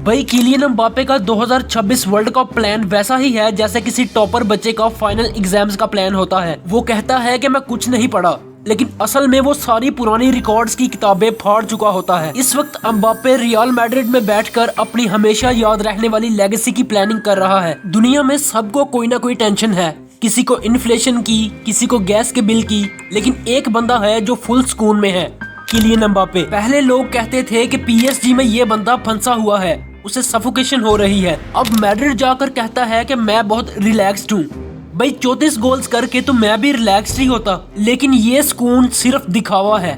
भाई Kylian Mbappe का 2026 world cup plan वैसा ही है जैसे किसी टॉपर बच्चे का फाइनल एग्जाम्स का प्लान होता है। वो कहता है कि मैं कुछ नहीं पढ़ा, लेकिन असल में वो सारी पुरानी रिकॉर्ड्स की किताबें फाड़ चुका होता है। इस वक्त एम्बापे रियल मैड्रिड में बैठकर अपनी हमेशा याद रहने वाली लेगेसी की प्लानिंग कर रहा है। दुनिया में सबको कोई ना कोई टेंशन है, किसी को इन्फ्लेशन की, किसी को गैस के बिल की, लेकिन एक बंदा है जो फुल सुकून में है, किलियन एम्बापे। पहले लोग कहते थे कि पीएसजी में ये बंदा फंसा हुआ है, उसे सफोकेशन हो रही है। अब मैड्रिड जाकर कहता है कि मैं बहुत रिलैक्स्ड हूँ। भाई 34 गोल्स करके तो मैं भी रिलैक्स्ड ही होता, लेकिन ये सुकून सिर्फ दिखावा है।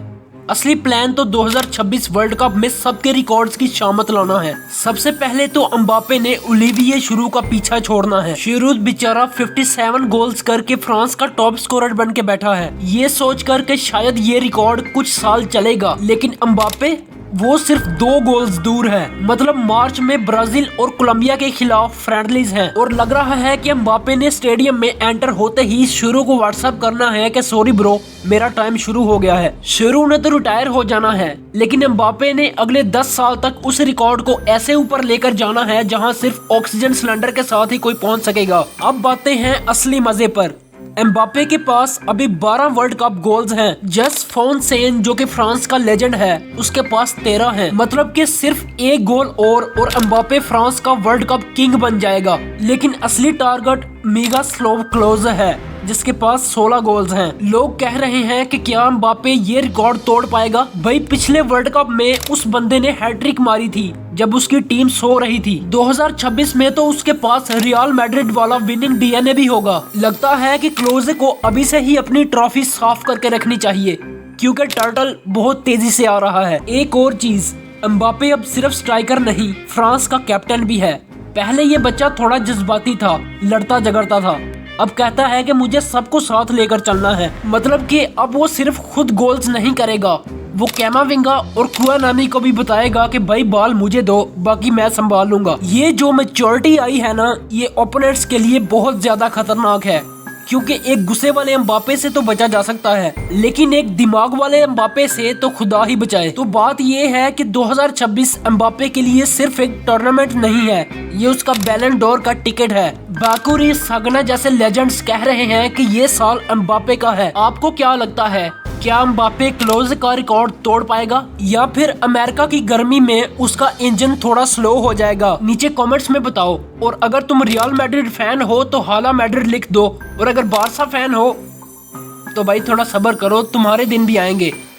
असली प्लान तो 2026 वर्ल्ड कप में सबके रिकॉर्ड्स की शामत लाना है। सबसे पहले तो एम्बापे ने ओलिविये जिरू का पीछा छोड़ना है। जिरू बेचारा 57 गोल्स करके फ्रांस का टॉप स्कोरर बन के बैठा है, ये सोच कर के शायद ये रिकॉर्ड कुछ साल चलेगा, लेकिन एम्बापे वो सिर्फ 2 गोल्स दूर है। मतलब मार्च में ब्राजील और कोलंबिया के खिलाफ फ्रेंडलीज हैं और लग रहा है कि एम्बापे ने स्टेडियम में एंटर होते ही जिरू को व्हाट्सएप करना है कि सॉरी ब्रो, मेरा टाइम शुरू हो गया है। जिरू ने तो रिटायर हो जाना है, लेकिन एम्बापे ने अगले 10 साल तक उस रिकॉर्ड को ऐसे ऊपर लेकर जाना है जहां सिर्फ ऑक्सीजन सिलेंडर के साथ ही कोई पहुंच सकेगा। अब बातें हैं असली मजे पर। एम्बापे के पास अभी 12 वर्ल्ड कप गोल्स हैं। जस्ट फोनसेन जो कि फ्रांस का लेजेंड है, उसके पास 13 हैं। मतलब कि सिर्फ एक गोल और एम्बापे फ्रांस का वर्ल्ड कप किंग बन जाएगा। लेकिन असली टारगेट मिरोस्लाव क्लोज़ है, जिसके पास 16 गोल्स हैं। लोग कह रहे हैं कि क्या एम्बापे ये रिकॉर्ड तोड़ पाएगा। भाई पिछले वर्ल्ड कप में उस बंदे ने हैट्रिक मारी थी जब उसकी टीम सो रही थी। 2026 में तो उसके पास रियल मैड्रिड वाला विनिंग डीएनए भी होगा। लगता है कि क्लोज़ को अभी से ही अपनी ट्रॉफी साफ करके रखनी चाहिए, क्योंकि टर्टल बहुत तेजी से आ रहा है। एक और चीज, एम्बापे अब सिर्फ स्ट्राइकर नहीं, फ्रांस का कैप्टन भी है। पहले ये बच्चा थोड़ा जज्बाती था, लड़ता झगड़ता था, अब कहता है कि मुझे सबको साथ लेकर चलना है। मतलब कि अब वो सिर्फ खुद गोल्स नहीं करेगा, वो कैमाविंगा और कुआनामी को भी बताएगा कि भाई बॉल मुझे दो, बाकी मैं संभाल लूंगा। ये जो मैच्योरिटी आई है ना, ये ओपोनेंट्स के लिए बहुत ज्यादा खतरनाक है, क्योंकि एक गुस्से वाले एम्बापे से तो बचा जा सकता है, लेकिन एक दिमाग वाले एम्बापे से तो खुदा ही बचाए। तो बात ये है कि 2026 एम्बापे के लिए सिर्फ एक टूर्नामेंट नहीं है, ये उसका बैलन डोर का टिकट है। बाकुरी, सागना जैसे लेजेंड्स कह रहे हैं कि ये साल एम्बापे का है। आपको क्या लगता है, क्या एम्बापे क्लोज़ का रिकॉर्ड तोड़ पाएगा या फिर अमेरिका की गर्मी में उसका इंजन थोड़ा स्लो हो जाएगा? नीचे कमेंट्स में बताओ। और अगर तुम रियल मैड्रिड फैन हो तो हाला मैड्रिड लिख दो, और अगर बारसा फैन हो तो भाई थोड़ा सब्र करो, तुम्हारे दिन भी आएंगे।